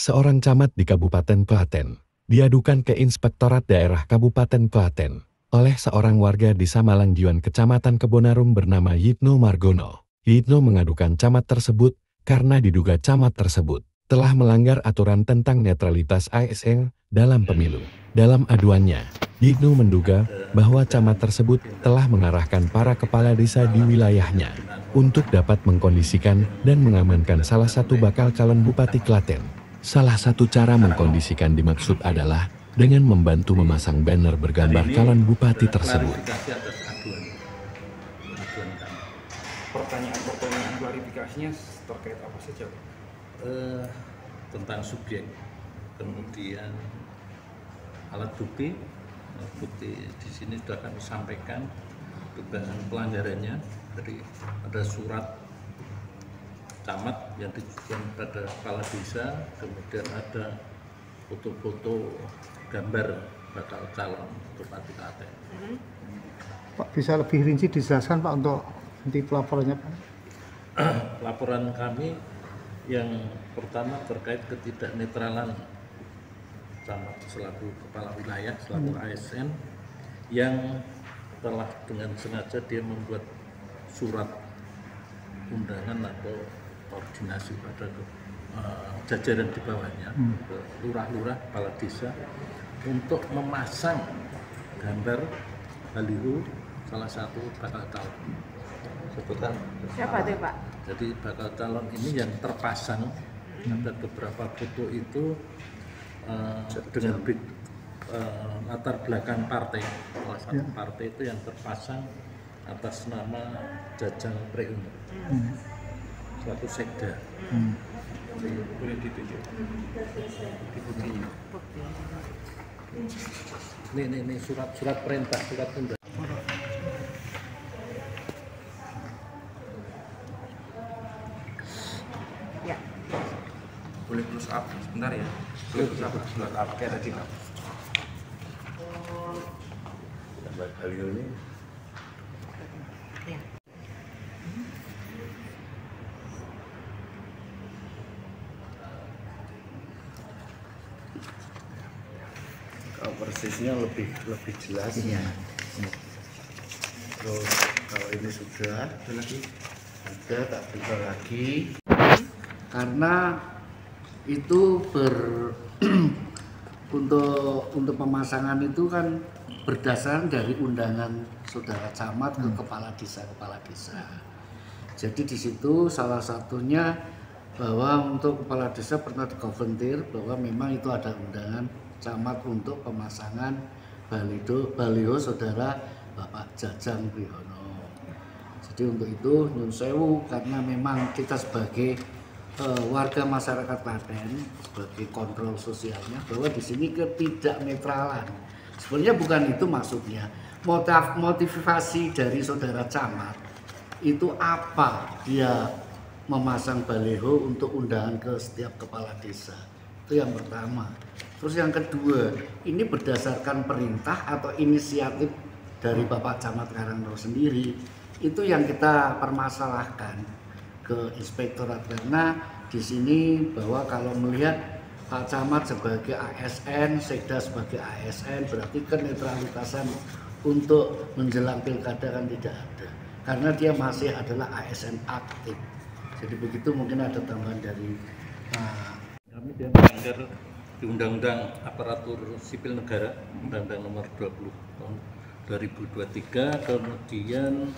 seorang camat di Kabupaten Klaten diadukan ke Inspektorat Daerah Kabupaten Klaten oleh seorang warga di Samalangjuan, Kecamatan Kebonarum bernama Yitno Margono. Yitno mengadukan camat tersebut karena diduga camat tersebut telah melanggar aturan tentang netralitas ASN dalam pemilu. Dalam aduannya, Yitno menduga bahwa camat tersebut telah mengarahkan para kepala desa di wilayahnya untuk dapat mengkondisikan dan mengamankan salah satu bakal calon Bupati Klaten. Salah satu cara mengkondisikan dimaksud adalah dengan membantu memasang banner bergambar calon bupati tersebut. Pertanyaan klarifikasinya terkait apa saja, Pak? Tentang subjek, kemudian alat bukti di sini sudah kami sampaikan dugaan pelanggarannya. Jadi ada surat camat yang ditujukan pada kepala desa, kemudian ada foto-foto gambar bakal calon bupati Klaten. Pak, bisa lebih rinci dijelaskan Pak untuk nanti pelaporannya Pak? Laporan kami yang pertama terkait ketidaknetralan camat selaku kepala wilayah, selaku ASN yang telah dengan sengaja dia membuat surat undangan atau koordinasi pada jajaran di bawahnya, ke lurah-lurah, kepala desa, untuk memasang gambar baliho salah satu bakal calon. Sebutan siapa tuh Pak? Jadi bakal calon ini yang terpasang, ada beberapa foto itu dengan latar belakang partai, salah satu partai itu yang terpasang atas nama Jajang Priuno, suatu sekda. Boleh ditunjuk buktinya. Ini surat perintah, surat undangan. Ya. Boleh close up sebentar ya. Boleh close up kayak tadi, Pak. Gambar baliho ini Ya. Kalau persisnya lebih jelas ya. Terus kalau ini sudah tak buka lagi karena itu untuk pemasangan itu kan berdasarkan dari undangan saudara camat ke kepala desa. Jadi di situ salah satunya bahwa untuk kepala desa pernah dikonfrontir bahwa memang itu ada undangan camat untuk pemasangan baliho saudara Bapak Jajang Prihono. Jadi untuk itu nyun sewu, karena memang kita sebagai warga masyarakat Klaten sebagai kontrol sosialnya bahwa di sini ketidaknetralan. Sebenarnya bukan itu maksudnya. Motivasi dari saudara camat itu apa dia memasang baliho untuk undangan ke setiap kepala desa. Itu yang pertama. Terus yang kedua, ini berdasarkan perintah atau inisiatif dari Bapak Camat Karangtoro sendiri. Itu yang kita permasalahkan ke inspektorat, karena di sini bahwa kalau melihat Pak Camat sebagai ASN, Sekda sebagai ASN, berarti kenetralitasan untuk menjelang pilkada kan tidak ada, karena dia masih adalah ASN aktif. Jadi begitu, mungkin ada tambahan dari kami dia melanggar di Undang-Undang Aparatur Sipil Negara, Undang-Undang Nomor 20 tahun 2023, kemudian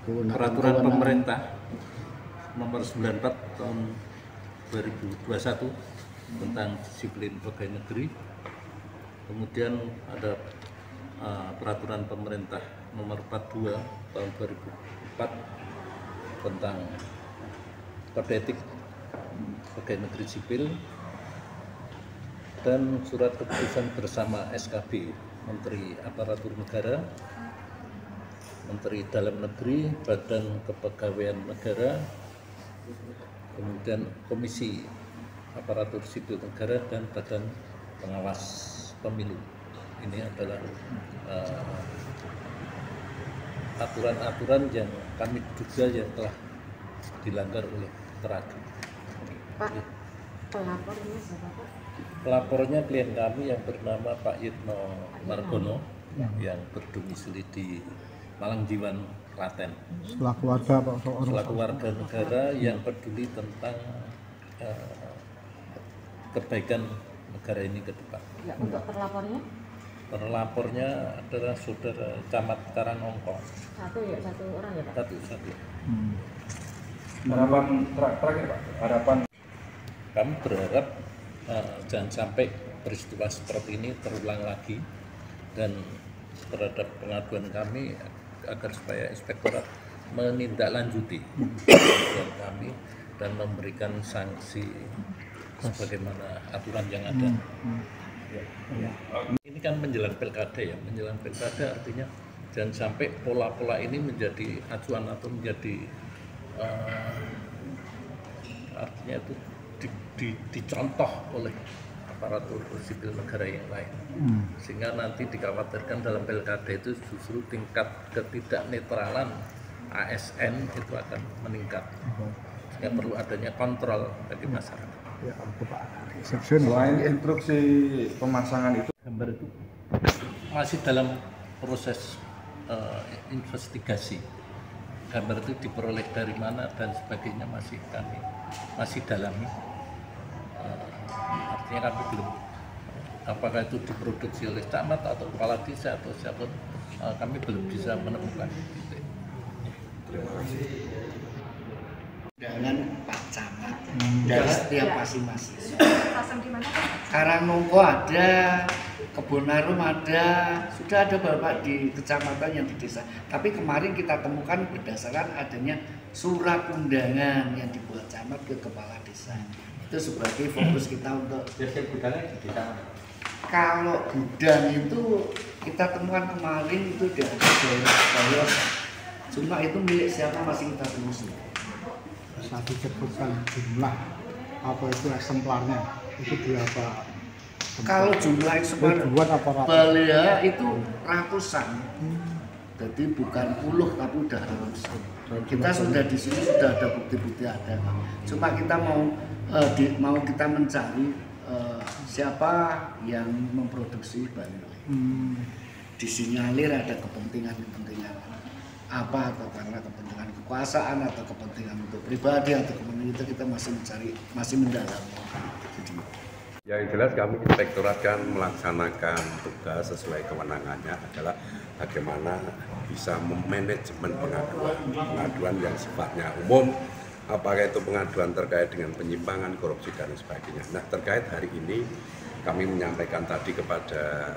Peraturan Pemerintah Nomor 94 tahun 2021 tentang disiplin pegawai negeri, kemudian ada Peraturan Pemerintah Nomor 42 tahun 2004 tentang Kode Etik Pegawai Negeri Sipil, dan surat keputusan bersama SKB Menteri Aparatur Negara, Menteri Dalam Negeri, Badan Kepegawaian Negara, kemudian Komisi Aparatur Sipil Negara, dan Badan Pengawas Pemilu. Ini adalah aturan-aturan yang kami duga yang telah dilanggar oleh teradu. Pak, Pelapornya siapa Pak? Pelapornya klien kami yang bernama Pak Yitno Margono yang berdomisili di Malangjiwan, Klaten. Selaku warga Pak, Selaku warga negara yang peduli tentang kebaikan negara ini ke depan. Ya, untuk terlapornya? Terlapornya adalah saudara Camat Karangongkong. Satu orang ya Pak? Satu. Harapan terakhir Pak, harapan Kami berharap jangan sampai peristiwa seperti ini terulang lagi, dan terhadap pengaduan kami agar supaya inspektorat menindaklanjuti pengaduan kami dan memberikan sanksi sebagaimana aturan yang ada. Ini kan menjelang pilkada ya, menjelang pilkada artinya jangan sampai pola-pola ini menjadi acuan atau menjadi artinya itu dicontoh oleh aparatur sipil negara yang lain, sehingga nanti dikhawatirkan dalam pilkada itu justru tingkat ketidaknetralan ASN itu akan meningkat, sehingga perlu adanya kontrol bagi masyarakat. Ya, Pak. selain instruksi pemasangan itu Gambar itu masih dalam proses investigasi. Gambar itu diperoleh dari mana dan sebagainya masih dalami. Artinya kami belum, apakah itu diproduksi oleh camat atau kepala desa atau siapa, kami belum bisa menemukan. Undangan Pak Camat dari setiap masing-masing. Pasang di mana Pak? Karangongko ada, Kebonarum ada, sudah ada Bapak di kecamatan yang di desa. Tapi kemarin kita temukan berdasarkan adanya surat undangan yang dibuat camat ke kepala desa. Itu sebagai fokus kita untuk kalau gudang itu kita temukan kemarin itu di daerah bawah. Cuma itu milik siapa masih kita telusuri. Bisa disebutkan jumlah apa itu eksemplarnya, itu berapa? Kalau jumlah eksemplar Ribuan apa ratus? belia itu ratusan. Jadi bukan puluh tapi udah ratusan. Kita sudah di sini sudah ada bukti-bukti ada. Cuma kita mau kita mencari siapa yang memproduksi balio. Disinyalir ada kepentingan apa, atau karena kepentingan kekuasaan atau kepentingan untuk pribadi atau kepentingan itu kita masih mendalami. Yang jelas kami inspektorat kan melaksanakan tugas sesuai kewenangannya adalah bagaimana bisa memanajemen pengaduan yang sifatnya umum, apakah itu pengaduan terkait dengan penyimpangan, korupsi dan sebagainya. Nah, terkait hari ini kami menyampaikan tadi kepada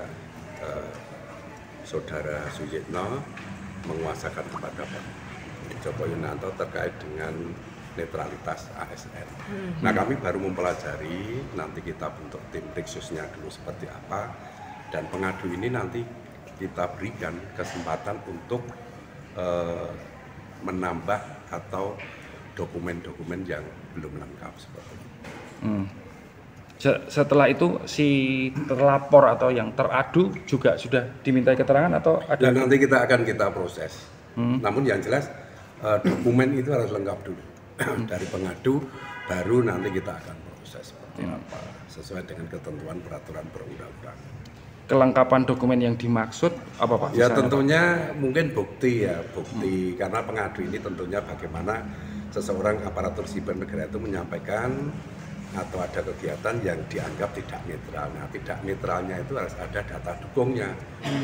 Saudara Suyitno menguasakan kepada Pak Joko Yunanto terkait dengan netralitas ASN. Nah, kami baru mempelajari, nanti kita bentuk tim khususnya dulu seperti apa, dan pengadu ini nanti kita berikan kesempatan untuk menambah atau dokumen-dokumen yang belum lengkap seperti itu. Setelah itu si terlapor atau yang teradu juga sudah dimintai keterangan atau ada? Dan nanti kita proses. Namun yang jelas dokumen itu harus lengkap dulu. Dari pengadu baru nanti kita akan proses seperti apa sesuai dengan ketentuan peraturan perundang-undangan. Kelengkapan dokumen yang dimaksud apa Pak? Ya tentunya mungkin bukti karena pengadu ini tentunya bagaimana seseorang aparatur sipil negara itu menyampaikan atau ada kegiatan yang dianggap tidak netral. Nah, tidak netralnya itu harus ada data dukungnya.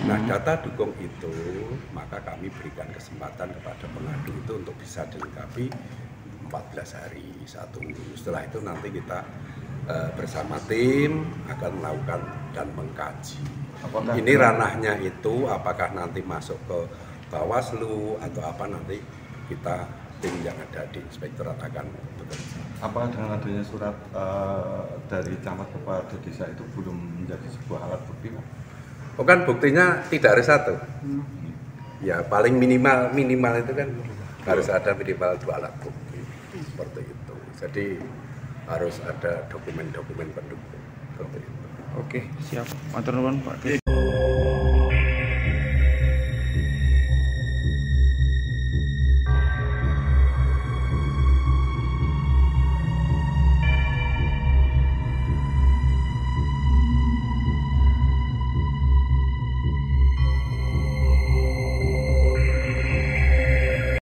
Nah, data dukung itu maka kami berikan kesempatan kepada pengadu itu untuk bisa dilengkapi 14 hari, 1 minggu. Setelah itu nanti kita bersama tim akan melakukan dan mengkaji. Ini ranahnya itu apakah nanti masuk ke Bawaslu atau apa, nanti kita tim yang ada di inspektorat akan bekerja. apakah dengan adanya surat dari camat kepada desa itu belum menjadi sebuah alat bukti? Bukan, buktinya tidak harus satu. Ya paling minimal itu kan harus ada minimal 2 alat bukti seperti itu. Jadi harus ada dokumen-dokumen pendukung seperti itu. Oke, siap. Matur nuwun Pak.